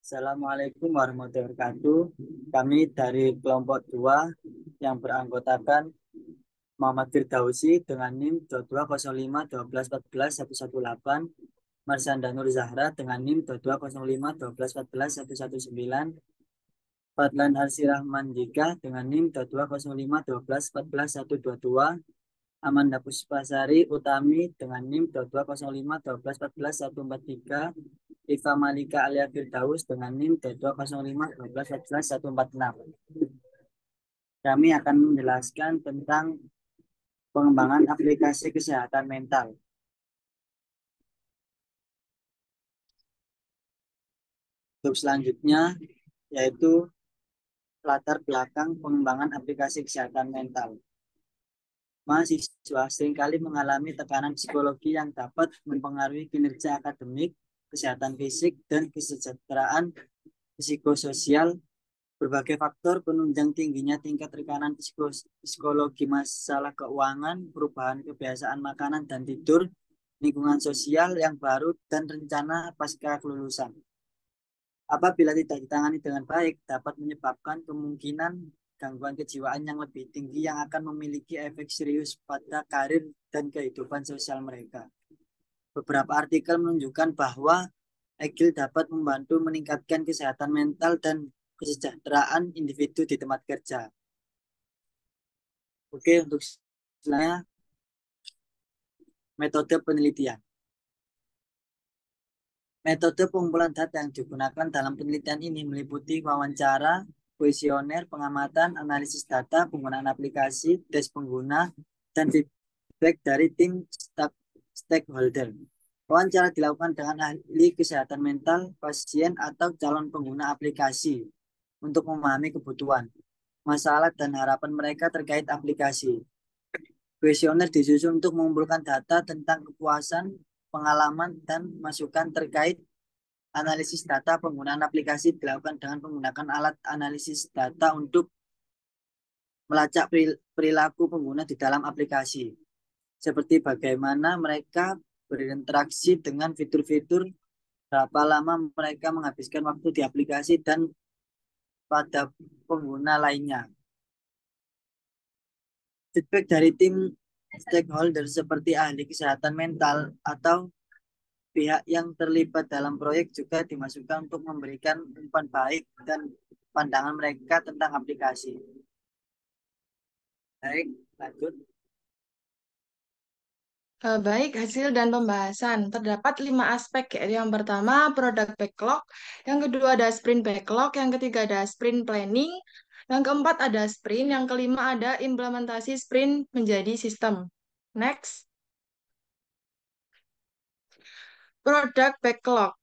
Assalamualaikum warahmatullahi wabarakatuh. Kami dari kelompok 2 yang beranggotakan Muhammad Firdausi dengan NIM 2205 12 14 118, Marsanda Nur Zahra dengan NIM 2205 12 14 119, Fadlan Arsi Rahman Jika dengan NIM 2205 12 14 122, Amanda Puspasari Utami dengan NIM 2205 12 14 143, Iva Malika Alia Firdaus dengan NIM 2205 12 14 146. Kami akan menjelaskan tentang pengembangan aplikasi kesehatan mental. Untuk selanjutnya yaitu latar belakang pengembangan aplikasi kesehatan mental. Mahasiswa seringkali mengalami tekanan psikologi yang dapat mempengaruhi kinerja akademik, kesehatan fisik, dan kesejahteraan psikososial. Berbagai faktor penunjang tingginya tingkat tekanan psikologi, masalah keuangan, perubahan kebiasaan makanan dan tidur, lingkungan sosial yang baru, dan rencana pasca kelulusan. Apabila tidak ditangani dengan baik, dapat menyebabkan kemungkinan gangguan kejiwaan yang lebih tinggi yang akan memiliki efek serius pada karir dan kehidupan sosial mereka. Beberapa artikel menunjukkan bahwa Agile dapat membantu meningkatkan kesehatan mental dan kesejahteraan individu di tempat kerja. Oke, untuk selanjutnya metode penelitian. Metode pengumpulan data yang digunakan dalam penelitian ini meliputi wawancara, kuesioner, pengamatan, analisis data, penggunaan aplikasi, tes pengguna, dan feedback dari tim stakeholder. Wawancara dilakukan dengan ahli kesehatan mental, pasien, atau calon pengguna aplikasi untuk memahami kebutuhan, masalah, dan harapan mereka terkait aplikasi. Kuesioner disusun untuk mengumpulkan data tentang kepuasan, pengalaman, dan masukan terkait analisis data. Penggunaan aplikasi dilakukan dengan menggunakan alat analisis data untuk melacak perilaku pengguna di dalam aplikasi, seperti bagaimana mereka berinteraksi dengan fitur-fitur, berapa lama mereka menghabiskan waktu di aplikasi, dan pada pengguna lainnya. Feedback dari tim stakeholder seperti ahli kesehatan mental atau pihak yang terlibat dalam proyek juga dimasukkan untuk memberikan umpan baik dan pandangan mereka tentang aplikasi. Baik, lanjut. Baik, hasil dan pembahasan. Terdapat 5 aspek, yaitu yang pertama product backlog, yang kedua ada sprint backlog, yang ketiga ada sprint planning, yang keempat ada sprint, yang kelima ada implementasi sprint menjadi sistem. Next, product backlog.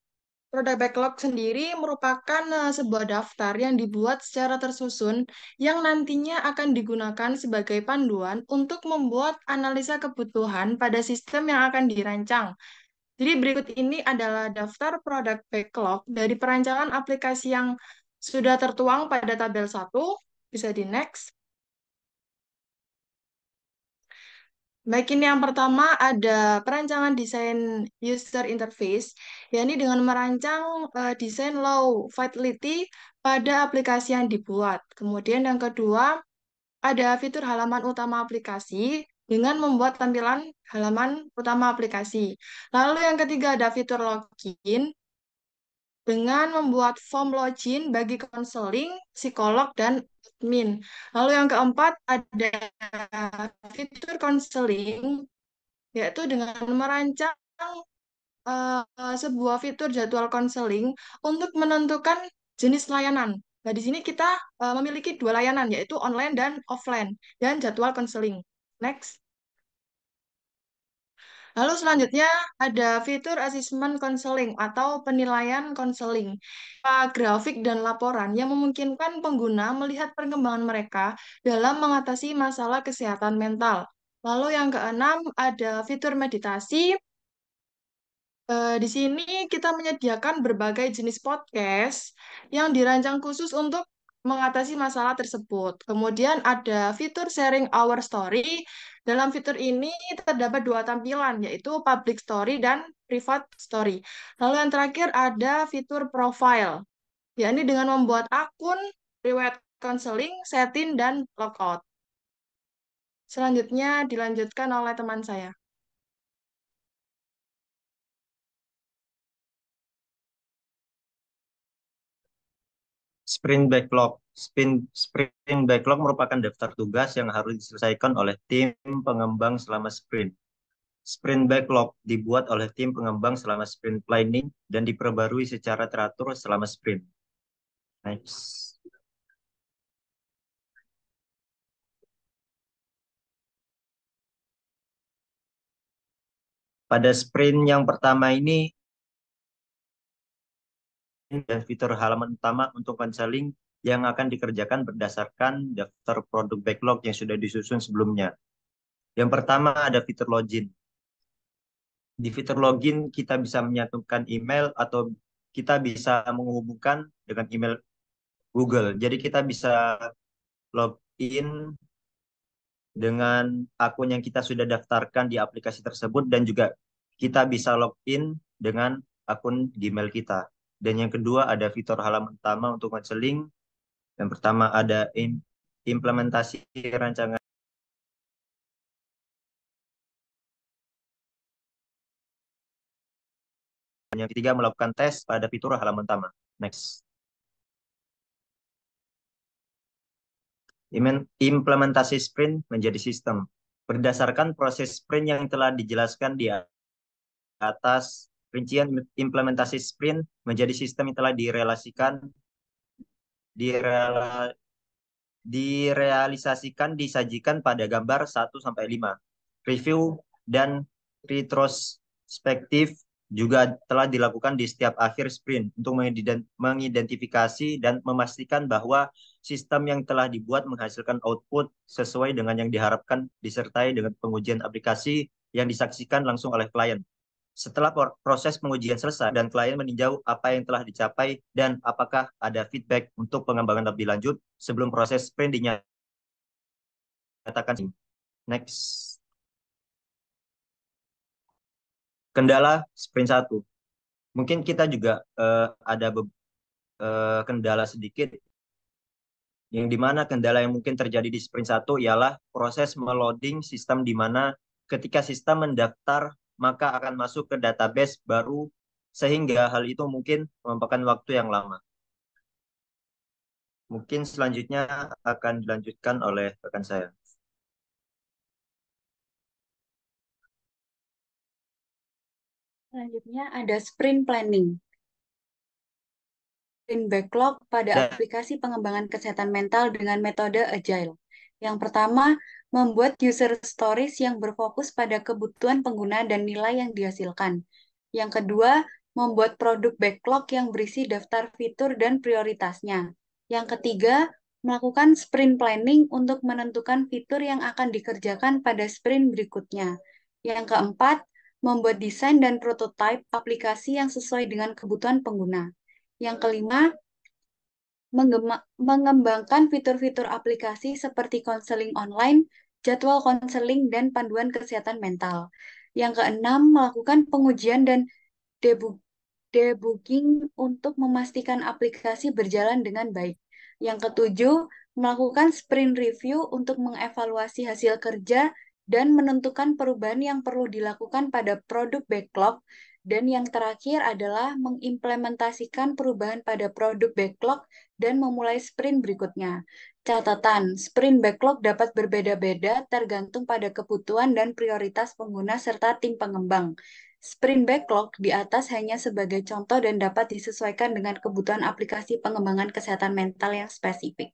Product backlog sendiri merupakan sebuah daftar yang dibuat secara tersusun yang nantinya akan digunakan sebagai panduan untuk membuat analisa kebutuhan pada sistem yang akan dirancang. Jadi berikut ini adalah daftar product backlog dari perancangan aplikasi yang sudah tertuang pada tabel 1. Bisa di next. Baik, ini yang pertama ada perancangan desain user interface, yakni dengan merancang desain low fidelity pada aplikasi yang dibuat. Kemudian yang kedua ada fitur halaman utama aplikasi dengan membuat tampilan halaman utama aplikasi. Lalu yang ketiga ada fitur login dengan membuat form login bagi konseling, psikolog, dan admin. Lalu yang keempat ada fitur konseling, yaitu dengan merancang sebuah fitur jadwal konseling untuk menentukan jenis layanan. Nah, di sini kita memiliki 2 layanan, yaitu online dan offline, dan jadwal konseling. Next. Lalu selanjutnya ada fitur asesmen konseling atau penilaian konseling. Grafik dan laporan yang memungkinkan pengguna melihat perkembangan mereka dalam mengatasi masalah kesehatan mental. Lalu yang keenam ada fitur meditasi. Di sini kita menyediakan berbagai jenis podcast yang dirancang khusus untuk mengatasi masalah tersebut. Kemudian ada fitur sharing our story. Dalam fitur ini terdapat 2 tampilan, yaitu public story dan private story. Lalu yang terakhir ada fitur profile. yakni dengan membuat akun, riwayat counseling, setting, dan logout. Selanjutnya dilanjutkan oleh teman saya. Sprint backlog. Sprint backlog merupakan daftar tugas yang harus diselesaikan oleh tim pengembang selama sprint. Sprint backlog dibuat oleh tim pengembang selama sprint planning dan diperbarui secara teratur selama sprint. Next. Pada sprint yang pertama ini, dan fitur halaman utama untuk konseling yang akan dikerjakan berdasarkan daftar produk backlog yang sudah disusun sebelumnya. Yang pertama ada fitur login. Di fitur login kita bisa menyatukan email atau kita bisa menghubungkan dengan email Google. Jadi kita bisa login dengan akun yang kita sudah daftarkan di aplikasi tersebut dan juga kita bisa login dengan akun Gmail kita. Dan yang kedua ada fitur halaman utama untuk konseling. Yang pertama ada implementasi rancangan. Yang ketiga melakukan tes pada fitur halaman utama. Next. Implementasi sprint menjadi sistem. Berdasarkan proses sprint yang telah dijelaskan di atas, rincian implementasi sprint menjadi sistem yang telah direla- direalisasikan disajikan pada gambar 1-5. Review dan retrospektif juga telah dilakukan di setiap akhir sprint untuk mengidentifikasi dan memastikan bahwa sistem yang telah dibuat menghasilkan output sesuai dengan yang diharapkan disertai dengan pengujian aplikasi yang disaksikan langsung oleh klien. Setelah proses pengujian selesai dan klien meninjau apa yang telah dicapai dan apakah ada feedback untuk pengembangan lebih lanjut sebelum proses sprint dinyatakan. Next. Kendala sprint 1. Mungkin kita juga ada kendala sedikit, yang dimana kendala yang mungkin terjadi di sprint 1 ialah proses meloading sistem di mana ketika sistem mendaftar maka akan masuk ke database baru sehingga hal itu mungkin memakan waktu yang lama. Mungkin selanjutnya akan dilanjutkan oleh rekan saya. Selanjutnya ada sprint planning. Sprint backlog pada Dan aplikasi pengembangan kesehatan mental dengan metode Agile. Yang pertama, membuat user stories yang berfokus pada kebutuhan pengguna dan nilai yang dihasilkan. Yang kedua, membuat produk backlog yang berisi daftar fitur dan prioritasnya. Yang ketiga, melakukan sprint planning untuk menentukan fitur yang akan dikerjakan pada sprint berikutnya. Yang keempat, membuat desain dan prototipe aplikasi yang sesuai dengan kebutuhan pengguna. Yang kelima, mengembangkan fitur-fitur aplikasi seperti konseling online, jadwal konseling, dan panduan kesehatan mental. Yang keenam, melakukan pengujian dan debugging untuk memastikan aplikasi berjalan dengan baik. Yang ketujuh, melakukan sprint review untuk mengevaluasi hasil kerja dan menentukan perubahan yang perlu dilakukan pada produk backlog. Dan yang terakhir adalah mengimplementasikan perubahan pada produk backlog dan memulai sprint berikutnya. Catatan, sprint backlog dapat berbeda-beda tergantung pada kebutuhan dan prioritas pengguna serta tim pengembang. Sprint backlog di atas hanya sebagai contoh dan dapat disesuaikan dengan kebutuhan aplikasi pengembangan kesehatan mental yang spesifik.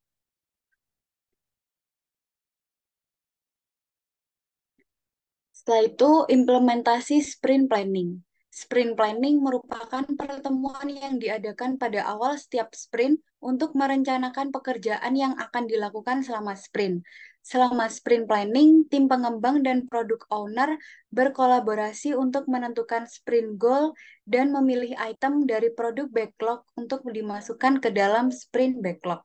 Setelah itu, implementasi sprint planning. Sprint planning merupakan pertemuan yang diadakan pada awal setiap sprint untuk merencanakan pekerjaan yang akan dilakukan selama sprint. Selama sprint planning, tim pengembang dan produk owner berkolaborasi untuk menentukan sprint goal dan memilih item dari produk backlog untuk dimasukkan ke dalam sprint backlog.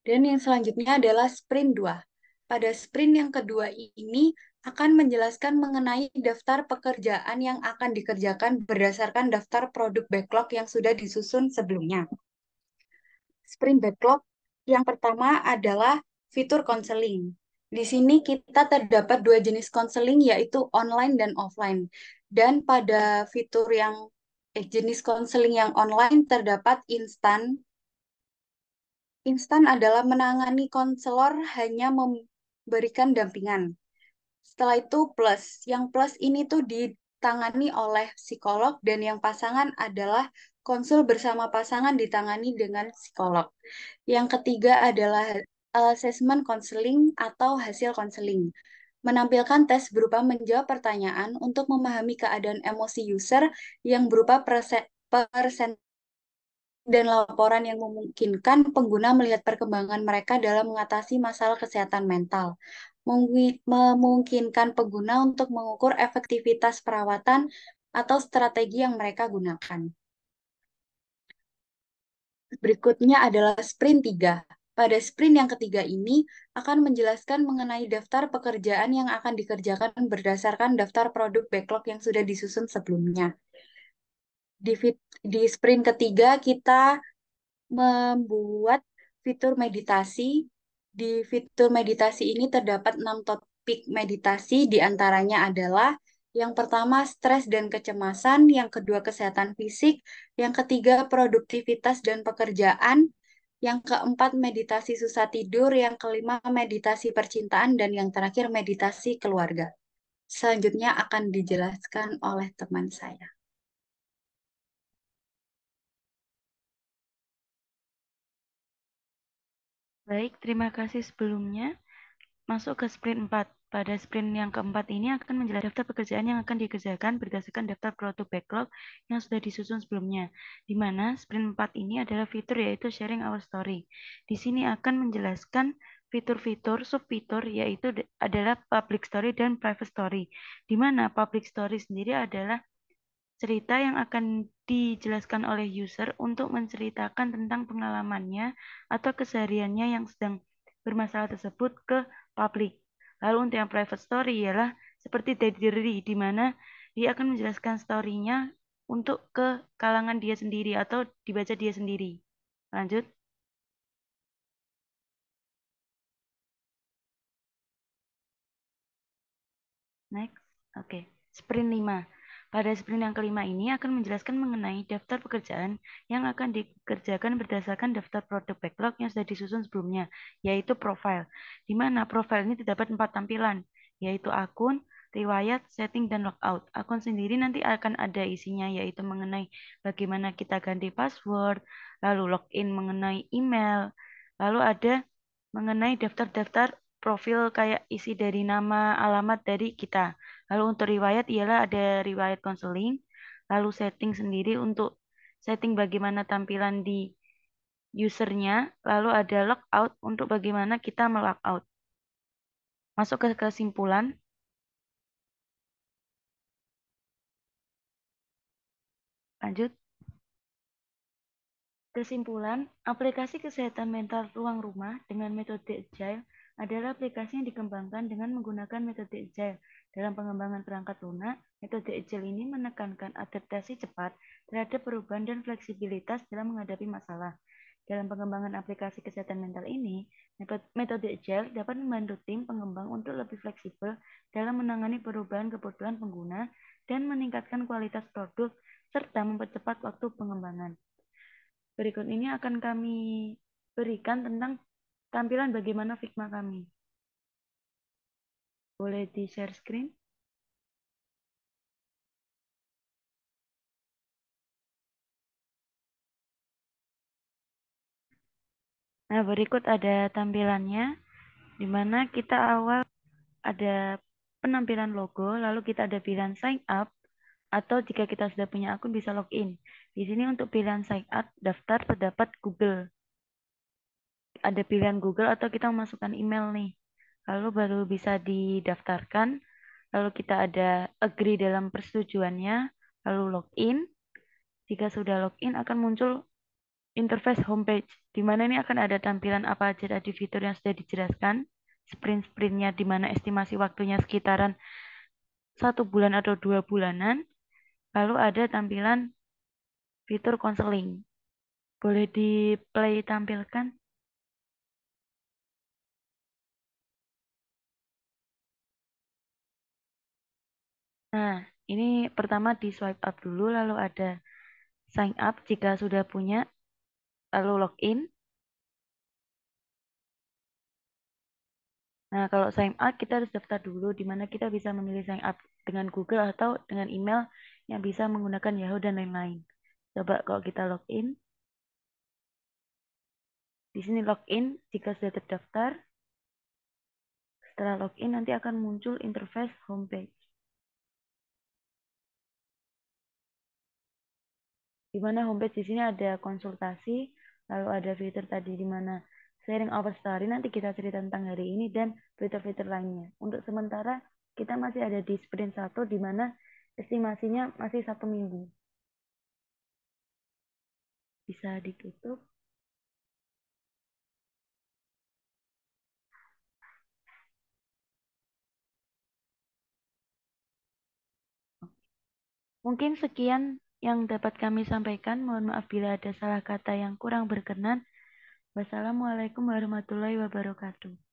Dan yang selanjutnya adalah sprint 2. Pada sprint yang kedua ini, akan menjelaskan mengenai daftar pekerjaan yang akan dikerjakan berdasarkan daftar produk backlog yang sudah disusun sebelumnya. Sprint backlog yang pertama adalah fitur konseling. Di sini kita terdapat dua jenis konseling, yaitu online dan offline. Dan pada fitur yang jenis konseling yang online terdapat instan. Instan adalah menangani konselor hanya memberikan dampingan. Setelah itu plus. Yang plus ini tuh ditangani oleh psikolog, dan yang pasangan adalah konsul bersama pasangan ditangani dengan psikolog. Yang ketiga adalah assessment counseling atau hasil konseling. Menampilkan tes berupa menjawab pertanyaan untuk memahami keadaan emosi user yang berupa persen dan laporan yang memungkinkan pengguna melihat perkembangan mereka dalam mengatasi masalah kesehatan mental. Memungkinkan pengguna untuk mengukur efektivitas perawatan atau strategi yang mereka gunakan. Berikutnya adalah sprint 3. Pada sprint yang ketiga ini akan menjelaskan mengenai daftar pekerjaan yang akan dikerjakan berdasarkan daftar produk backlog yang sudah disusun sebelumnya. Di sprint ketiga kita membuat fitur meditasi. Di fitur meditasi ini terdapat 6 topik meditasi, diantaranya adalah yang pertama stres dan kecemasan, yang kedua kesehatan fisik, yang ketiga produktivitas dan pekerjaan, yang keempat meditasi susah tidur, yang kelima meditasi percintaan, dan yang terakhir meditasi keluarga. Selanjutnya akan dijelaskan oleh teman saya. Baik, terima kasih sebelumnya. Masuk ke sprint 4. Pada sprint yang keempat ini akan menjelaskan daftar pekerjaan yang akan dikerjakan berdasarkan daftar produk backlog yang sudah disusun sebelumnya. Di mana sprint 4 ini adalah fitur yaitu sharing our story. Di sini akan menjelaskan fitur-fitur, subfitur yaitu adalah public story dan private story. Di mana public story sendiri adalah cerita yang akan dijelaskan oleh user untuk menceritakan tentang pengalamannya atau kesehariannya yang sedang bermasalah tersebut ke publik. Lalu untuk yang private story ialah seperti diary, di mana dia akan menjelaskan story-nya untuk ke kalangan dia sendiri atau dibaca dia sendiri. Lanjut. Next. Oke. Sprint 5. Pada sprint yang kelima ini akan menjelaskan mengenai daftar pekerjaan yang akan dikerjakan berdasarkan daftar produk backlog yang sudah disusun sebelumnya, yaitu profile. Di mana profile ini terdapat 4 tampilan, yaitu akun, riwayat, setting, dan logout. Akun sendiri nanti akan ada isinya, yaitu mengenai bagaimana kita ganti password, lalu login mengenai email, lalu ada mengenai daftar-daftar profil kayak isi dari nama, alamat dari kita. Lalu untuk riwayat ialah ada riwayat konseling, lalu setting sendiri untuk setting bagaimana tampilan di usernya, lalu ada logout untuk bagaimana kita melogout. Masuk ke kesimpulan. Lanjut. Kesimpulan, aplikasi kesehatan mental ruang rumah dengan metode Agile adalah aplikasi yang dikembangkan dengan menggunakan metode Agile. Dalam pengembangan perangkat lunak, metode Agile ini menekankan adaptasi cepat terhadap perubahan dan fleksibilitas dalam menghadapi masalah. Dalam pengembangan aplikasi kesehatan mental ini, metode Agile dapat membantu tim pengembang untuk lebih fleksibel dalam menangani perubahan kebutuhan pengguna dan meningkatkan kualitas produk serta mempercepat waktu pengembangan. Berikut ini akan kami berikan tentang tampilan bagaimana Figma kami. Boleh di-share screen? Nah, berikut ada tampilannya, di mana kita awal ada penampilan logo, lalu kita ada pilihan sign up, atau jika kita sudah punya akun bisa login. Di sini untuk pilihan sign up, daftar terdapat Google. Ada pilihan Google atau kita memasukkan email nih. Lalu baru bisa didaftarkan. Lalu kita ada agree dalam persetujuannya. Lalu login. Jika sudah login akan muncul interface homepage. Di mana ini akan ada tampilan apa aja tadi fitur yang sudah dijelaskan. sprint-sprintnya di mana estimasi waktunya sekitaran 1 bulan atau 2 bulanan. Lalu ada tampilan fitur konseling. Boleh di play tampilkan? Nah, ini pertama di swipe up dulu, lalu ada sign up jika sudah punya, lalu login. Nah, kalau sign up kita harus daftar dulu, di mana kita bisa memilih sign up dengan Google atau dengan email yang bisa menggunakan Yahoo dan lain-lain. Coba kalau kita login. Di sini login jika sudah terdaftar. Setelah login nanti akan muncul interface homepage. Di mana homepage di sini ada konsultasi, lalu ada fitur tadi di mana sharing our story, nanti kita cerita tentang hari ini dan fitur-fitur lainnya. Untuk sementara kita masih ada di sprint 1 di mana estimasinya masih 1 minggu. Bisa ditutup. Mungkin sekian yang dapat kami sampaikan. Mohon maaf bila ada salah kata yang kurang berkenan. Wassalamualaikum warahmatullahi wabarakatuh.